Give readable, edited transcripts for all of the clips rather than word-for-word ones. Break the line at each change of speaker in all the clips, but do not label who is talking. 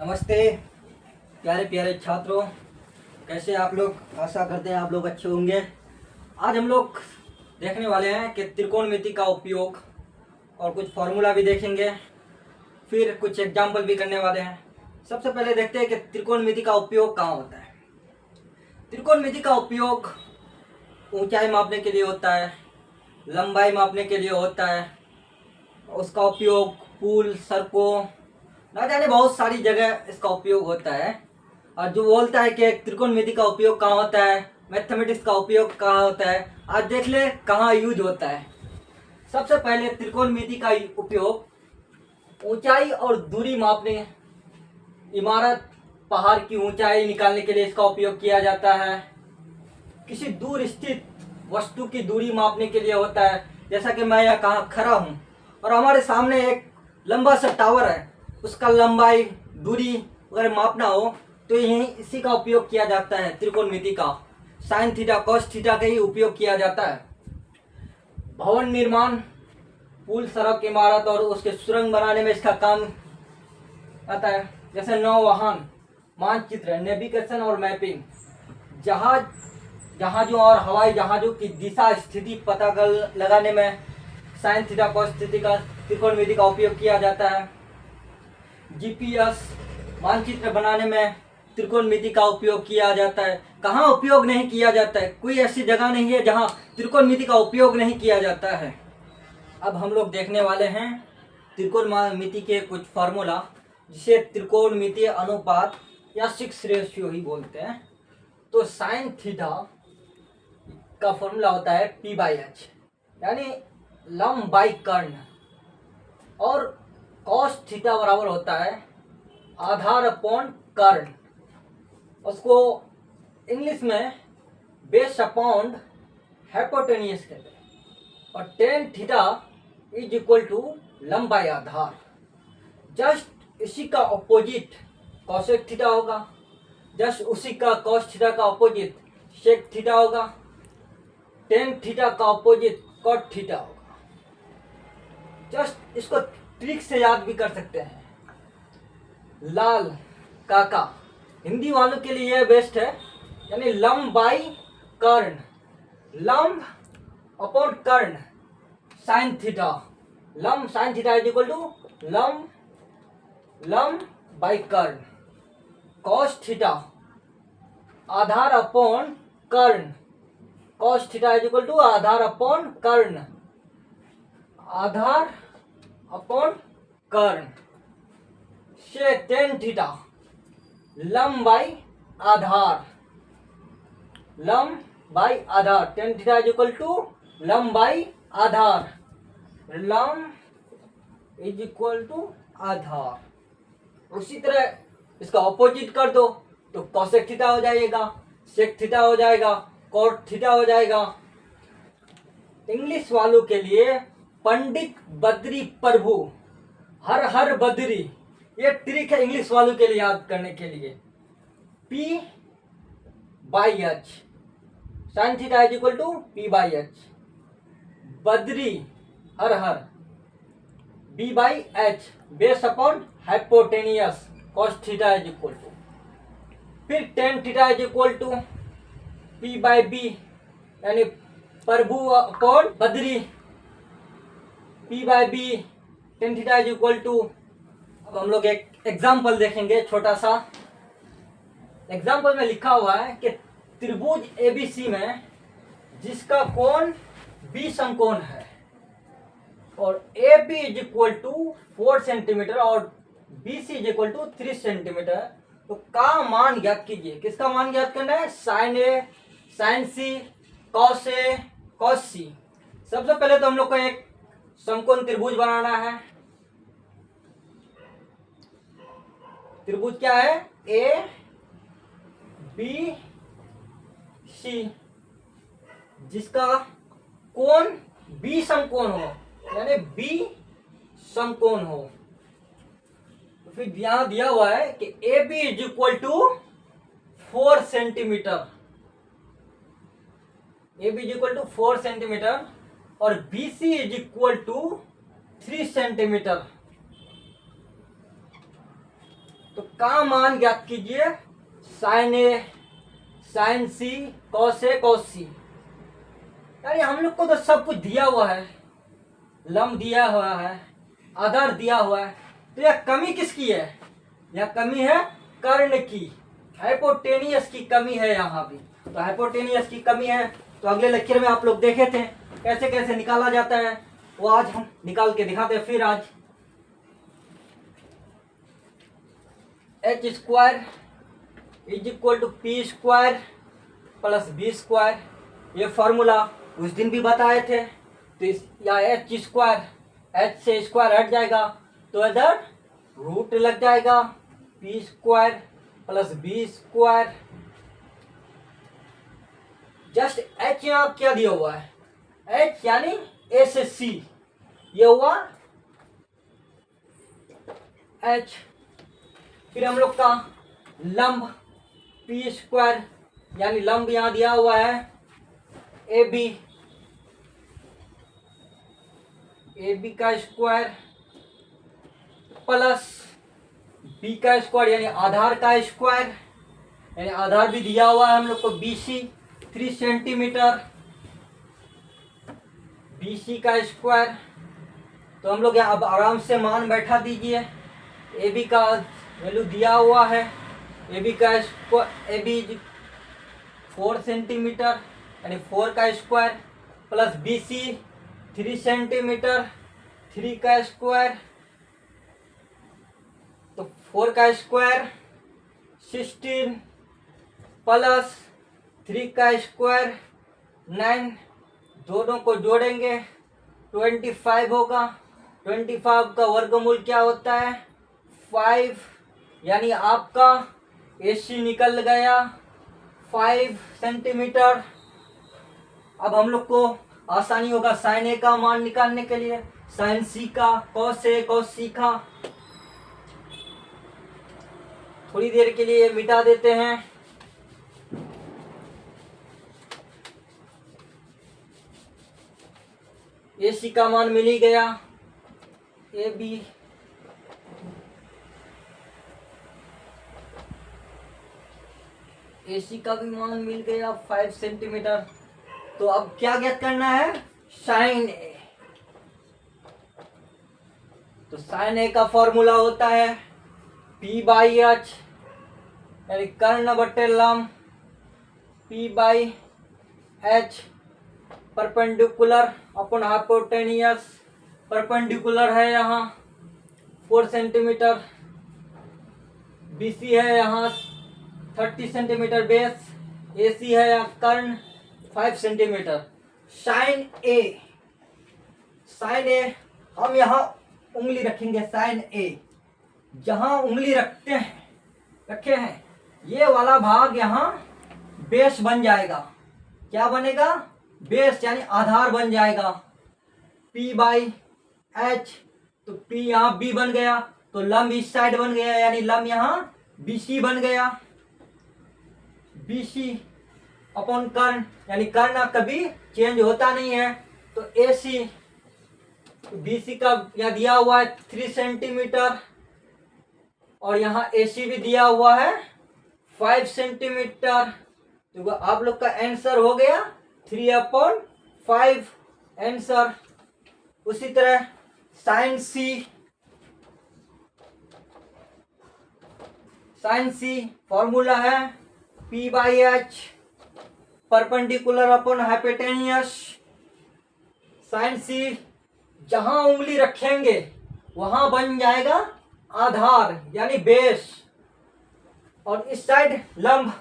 नमस्ते प्यारे प्यारे छात्रों, कैसे आप लोग। आशा करते हैं आप लोग अच्छे होंगे। आज हम लोग देखने वाले हैं कि त्रिकोणमिति का उपयोग और कुछ फॉर्मूला भी देखेंगे, फिर कुछ एग्जाम्पल भी करने वाले हैं। सबसे पहले देखते हैं कि त्रिकोणमिति का उपयोग कहाँ होता है। त्रिकोणमिति का उपयोग ऊंचाई मापने के लिए होता है, लंबाई मापने के लिए होता है। उसका उपयोग पुल, सड़कों, ना जाने बहुत सारी जगह इसका उपयोग होता है। और जो बोलता है कि त्रिकोणमिति का उपयोग कहाँ होता है, मैथमेटिक्स का उपयोग कहाँ होता है, आज देख ले कहाँ यूज होता है। सबसे पहले त्रिकोणमिति का उपयोग ऊंचाई और दूरी मापने, इमारत, पहाड़ की ऊंचाई निकालने के लिए इसका उपयोग किया जाता है। किसी दूर स्थित वस्तु की दूरी मापने के लिए होता है। जैसा कि मैं यहाँ कहाँ खड़ा हूँ और हमारे सामने एक लंबा सा टावर है, उसका लंबाई, दूरी अगर मापना हो तो यही इसी का उपयोग किया जाता है। त्रिकोणमिति का साइन थीटा कॉस थीटा का ही उपयोग किया जाता है। भवन निर्माण, पुल, सड़क, इमारत और उसके सुरंग बनाने में इसका काम आता है। जैसे नौवहन, मानचित्र, नेविगेशन और मैपिंग, जहाजों और हवाई जहाजों की दिशा स्थिति पता लगाने में साइन थीटा कॉस थीटा का त्रिकोणमिति का उपयोग किया जाता है। जीपीएस मानचित्र बनाने में त्रिकोणमिति का उपयोग किया जाता है। कहाँ उपयोग नहीं किया जाता है? कोई ऐसी जगह नहीं है जहाँ त्रिकोणमिति का उपयोग नहीं किया जाता है। अब हम लोग देखने वाले हैं त्रिकोणमिति के कुछ फार्मूला, जिसे त्रिकोणमितीय अनुपात या 6 रेशियो ही बोलते हैं। तो साइन थीटा का फॉर्मूला होता है P/H, यानी लंब बाई कर्ण, और कॉस थीटा बराबर होता है आधार अपॉन कर्ण। उसको इंग्लिश में बेस अपॉन हाइपोटेन्यूज कहते हैं। और tan theta is equal to लंब बाई आधार। जस्ट इसी का ऑपोजिट कॉसेक थीटा होगा, जस्ट उसी का कॉस थीटा का ऑपोजिट सेक थीटा होगा, टेन थीटा का ऑपोजिट कॉट थीटा होगा। जस्ट इसको ट्रिक से याद भी कर सकते हैं। लाल काका हिंदी वालों के लिए यह बेस्ट है, यानी लंब बाई कर्ण, लंब अपॉन कर्ण साइन थीटा। लंब sine theta is equal to लंब बाई कर्ण। कॉस थीटा आधार अपॉन कर्ण, cos theta is equal to आधार अपॉन कर्ण, आधार अपॉन कर्ण से टेन थीटा लंब बाई आधार, लंब बाई आधार। Tan theta is equal to लंब बाई आधार, लंब इज इक्वल टू आधार। उसी तरह इसका ऑपोजिट कर दो तो कॉसेक थीटा हो जाएगा, सेक थीटा हो जाएगा, कॉट थीटा हो जाएगा। इंग्लिश वालों के लिए पंडित बद्री प्रभु, हर हर बद्री, ये ट्रिक है इंग्लिश वालों के लिए याद करने के लिए। P/H sine theta is equal to P/H। Badri हर हर, B/H base upon hypotenuse, cos theta is equal to, फिर tan theta is equal to P/B, यानी Prabhu upon Badri, P/B tan theta is equal to. अब हम लोग एक एग्जाम्पल देखेंगे, छोटा सा एग्जाम्पल में लिखा हुआ है कि त्रिभुज ABC में जिसका कोण B समकोण है और AB is equal to 4 centimetre और BC is equal to 3 centimetre, तो का मान ज्ञात कीजिए। किसका मान ज्ञात करना है? Sine A, sine C, cos A, cos C। सबसे पहले तो हम लोग को एक समकोण त्रिभुज बनाना है। त्रिभुज क्या है? A B C, जिसका कोण B समकोण हो, यानी B समकोण हो। तो फिर यहां दिया हुआ है कि AB is equal to 4 centimetre, AB is equal to 4 centimetre और BC is equal to 3 centimetre. तो का मान ज्ञात कीजिए sine A sine C cos A cos C. यानी हम लोग को तो सब कुछ दिया हुआ है, लंब दिया हुआ है, आधार दिया हुआ है, तो यह कमी किसकी है? यह कमी है कर्ण की, हाइपोटेनियस की कमी है यहाँ भी। तो हाइपोटेनियस की कमी है, तो अगले लेक्चर में आप लोग देखे थे कैसे कैसे निकाला जाता है, वो आज हम निकाल के दिखाते हैं। फिर आज H square is equal to P square plus B square, ये फॉर्मूला उस दिन भी बताए थे। तो इस या एच स्क्वायर, एच से स्क्वायर हट जाएगा तो इधर रूट लग जाएगा, P square plus B square. Just H यहाँ क्या दिया हुआ है, एच यानी ए से सी, ये हुआ एच। फिर हम लोग का लंब पी स्क्वायर यानी लंब यहां दिया हुआ है ए बी, ए बी का स्क्वायर प्लस बी का स्क्वायर यानी आधार का स्क्वायर, यानी आधार भी दिया हुआ है हम लोग को B C 3 centimetre, B C का स्क्वायर। तो हम लोग यहाँ अब आराम से मान बैठा दीजिए। ए बी का वैल्यू दिया हुआ है, ए बी का स्क्वायर, ए बी 4 सेंटीमीटर यानी 4 का square plus B C 3 centimetre, 3 का स्क्वायर, तो 4 का स्क्वायर 16 प्लस 3 का स्क्वायर 9, दोनों को जोड़ेंगे 25 होगा। 25 का वर्गमूल क्या होता है 5, यानी आपका AC निकल गया 5 सेंटीमीटर। अब हम लोग को आसानी होगा साइन ए का मान निकालने के लिए, साइन सी का, कॉस ए कॉस सी का। थोड़ी देर के लिए मिटा देते हैं। AC का मान मिल ही गया, ए बी AC का भी मान मिल गया 5 सेंटीमीटर। तो अब क्या ज्ञात करना है साइन ए। तो साइन ए का फॉर्मूला होता है P बाई एच यानी कर्ण बटे लंब, P by H perpendicular upon hypotenuse, perpendicular है यहाँ 4 सेंटीमीटर, BC है यहाँ 30 सेंटीमीटर बेस, AC है यहाँ कर्ण 5 सेंटीमीटर। साइन ए, साइन ए हम यहाँ उंगली रखेंगे, साइन ए जहां उंगली रखे हैं ये वाला भाग यहाँ बेस बन जाएगा। क्या बनेगा बेस यानी आधार बन जाएगा। P बाई एच, तो P यहाँ B बन गया, तो लंब इस साइड बन गया यानी लंब यहाँ BC बन गया, BC अपॉन कर्ण यानी कर्ण कभी चेंज होता नहीं है। तो AC, BC का यहाँ दिया हुआ है 3 सेंटीमीटर और यहाँ AC भी दिया हुआ है 5 सेंटीमीटर। तो आप लोग का आंसर हो गया 3/5 आंसर। उसी तरह साइन सी फॉर्मूला है P by H perpendicular upon hypotenuse. Sine सी जहां उंगली रखेंगे वहां बन जाएगा आधार यानी बेस, और इस साइड लंब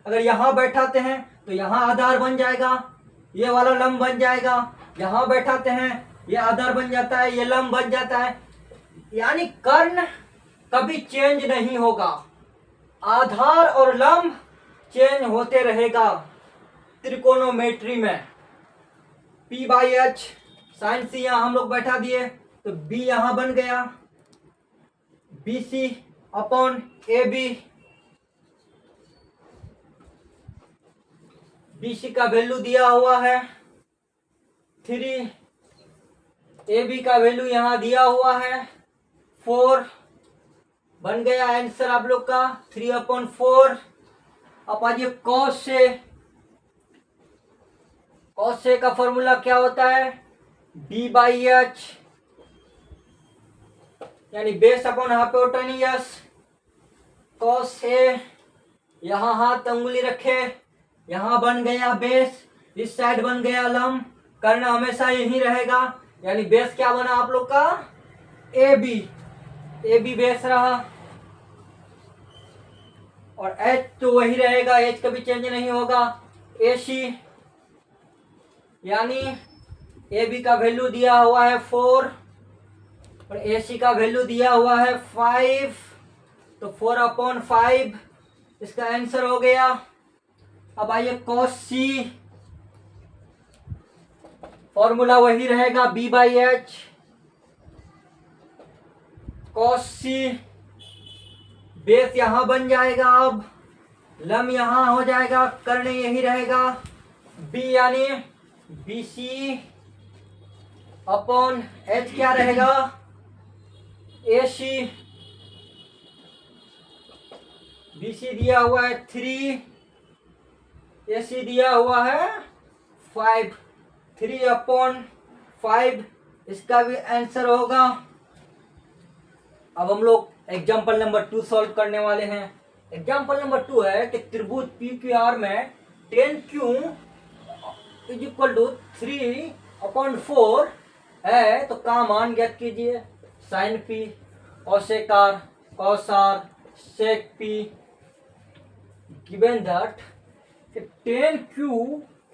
अगर यहां बैठाते हैं तो यहां आधार बन जाएगा, ये वाला लंब बन जाएगा, यहां बैठाते हैं ये आधार बन जाता है, ये लंब बन जाता है। यानी कर्ण कभी चेंज नहीं होगा, आधार और लंब चेंज होते रहेगा त्रिकोणोमेट्री में। P बाई एच साइन सी यहां हम लोग बैठा दिए तो B यहां बन गया, BC अपॉन AB, BC का वैल्यू दिया हुआ है 3, AB का वैल्यू यहां दिया हुआ है 4, बन गया आंसर आप लोग का 3/4। अब आइए कॉस से। कॉस से का फॉर्मूला क्या होता है? B/H यानी बेस अपॉन हाइपोटेन्यूज। कॉस से यहाँ हाथ अंगुली रखे, यहाँ बन गया बेस, इस साइड बन गया लंब, कर्ण हमेशा यही रहेगा। यानी बेस क्या बना आप लोग का? AB। AB बेस रहा और H तो वही रहेगा, H कभी चेंज नहीं होगा। AC यानी AB का वैल्यू दिया हुआ है 4 और AC का वैल्यू दिया हुआ है 5, तो 4/5 इसका आंसर हो गया। अब आइए cos C, फॉर्मूला वही रहेगा B/H। cos C बेस यहां बन जाएगा, अब लम यहां हो जाएगा, कर्ण यही रहेगा। B यानी BC अपॉन H क्या रहेगा? AC। BC दिया हुआ है 3, AC दिया हुआ है 5, 3/5 इसका भी आंसर होगा। अब हम लोग एग्जाम्पल नंबर 2 सॉल्व करने वाले हैं। एग्जाम्पल नंबर 2 है कि त्रिभुज PQR में tan Q = 3/4 है, तो का मान ज्ञात कीजिए। sin P, cosec R, cos R, sec P, given that tan Q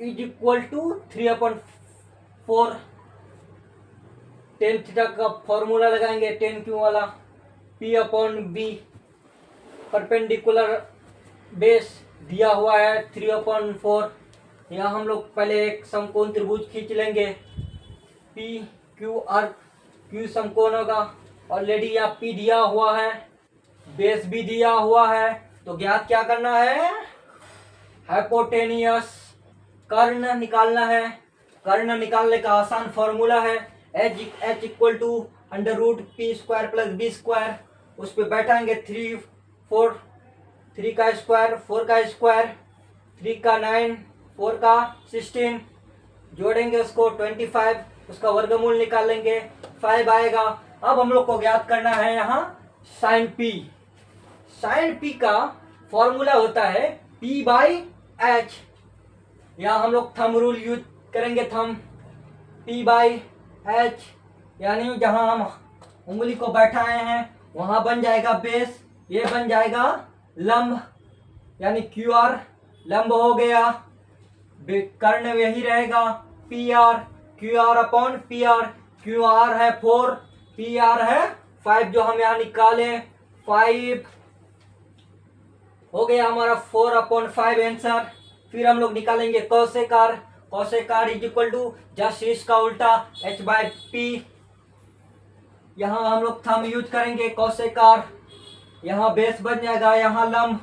= 3/4। tan theta का फॉर्मूला लगाएंगे, tan Q वाला P/B, परपेंडिकुलर बेस दिया हुआ है 3/4। यहाँ हम लोग पहले एक समकोण त्रिभुज खींच लेंगे। PQR, Q समकोण होगा, ऑलरेडी यहाँ P दिया हुआ है, बेस भी दिया हुआ है, तो ज्ञात क्या करना है? हाइपोटेनियस, कर्ण निकालना है। कर्ण निकालने का आसान फॉर्मूला है H = √P² + B²। उस पर बैठाएंगे 3, 4, 3 का स्क्वायर, 4 का स्क्वायर, 3 का 9, 4 का 16, जोड़ेंगे उसको 25, उसका वर्गमूल निकालेंगे 5 आएगा। अब हम लोग को ज्ञात करना है यहाँ sin P। sin P का फॉर्मूला होता है P/H। यहाँ हम लोग थंब रूल यूज करेंगे, थंब P/H यानी जहाँ हम उंगली को बैठाए हैं वहां बन जाएगा बेस, ये बन जाएगा लंब यानी QR, लंब हो गया। कर्ण यही रहेगा PR, QR/PR। QR है 4, PR है 5, जो हम यहाँ निकाले 5 हो गया हमारा 4/5 आंसर। फिर हम लोग निकालेंगे cosec R। cosec R = just इसका उल्टा H/P। यहाँ हम लोग थंब यूज करेंगे cosec R, यहाँ बेस बन जाएगा, यहाँ लंब,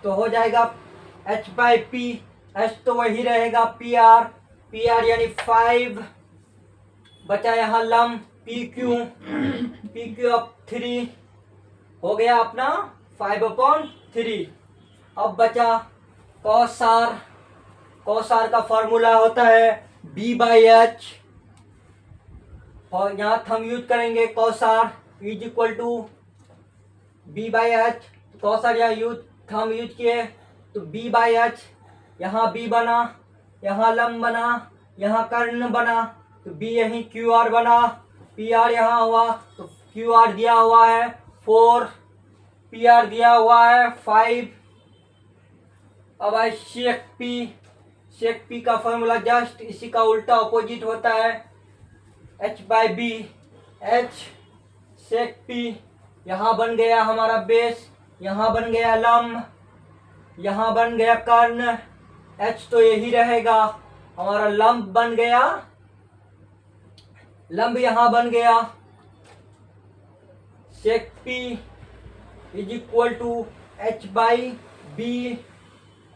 तो हो जाएगा H/P। H तो वही रहेगा PR, PR यानी 5, बचा यहाँ लंब PQ/3 हो गया अपना 5/3। अब बचा cos R। cos R का फॉर्मूला होता है B/H और यहाँ थंब यूज करेंगे cos R = B/H। cos R यहाँ थंब यूज किए तो B/H, यहाँ B बना, यहाँ लंब बना, यहाँ कर्ण बना, तो B यही QR बना, PR यहाँ हुआ, तो QR दिया हुआ है 4, PR दिया हुआ है 5। अब आए sec P। sec P का फॉर्मूला जस्ट इसी का उल्टा ऑपोजिट होता है H/B। H sec P, यहाँ बन गया हमारा बेस, यहाँ बन गया लंब, यहाँ बन गया कर्ण, H तो यही रहेगा, हमारा लंब बन गया, लंब यहाँ बन गया। sec P = H/B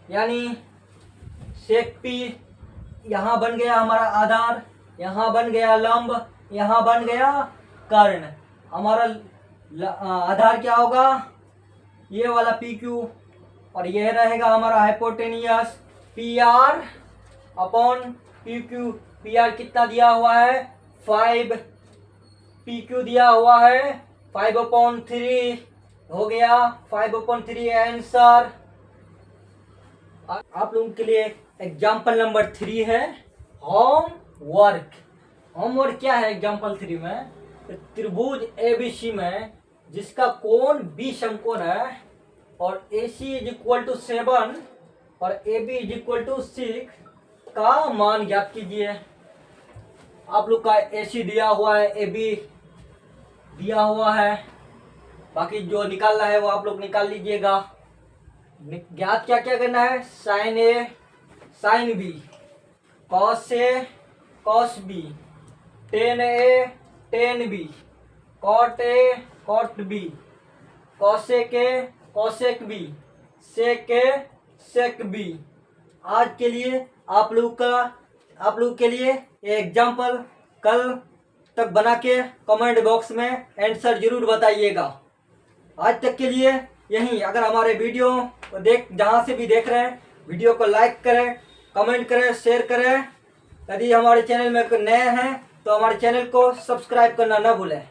यानी sec P यहाँ बन गया हमारा आधार, यहाँ बन गया लंब, यहाँ बन गया कर्ण। हमारा आधार क्या होगा, ये वाला पी क्यू, और यह रहेगा हमारा hypotenuse P R upon P Q. P R कितना दिया हुआ है 5, पी क्यू दिया हुआ है 5/3 हो गया 5/3 आंसर। आप लोगों के लिए एग्जाम्पल नंबर 3 है होमवर्क। होमवर्क क्या है एग्जाम्पल 3 में, त्रिभुज एबीसी में जिसका कोण बी समकोण है और AC = 7 और AB = 6 का मान ज्ञात कीजिए। आप लोग का AC दिया हुआ है, AB दिया हुआ है, बाकी जो निकालना है वो आप लोग निकाल लीजिएगा। ज्ञात क्या क्या करना है, sine A sine B, cos A cos B, tan A tan B, cot A cot B, cosec A cosec B, sec A sec B। आज के लिए आप लोग के लिए एग्जाम्पल कल तक बना के कमेंट बॉक्स में आंसर जरूर बताइएगा। आज तक के लिए यही। अगर हमारे वीडियो को जहाँ से भी देख रहे हैं, वीडियो को लाइक करें, कमेंट करें, शेयर करें। यदि हमारे चैनल में नए हैं तो हमारे चैनल को सब्सक्राइब करना न भूलें।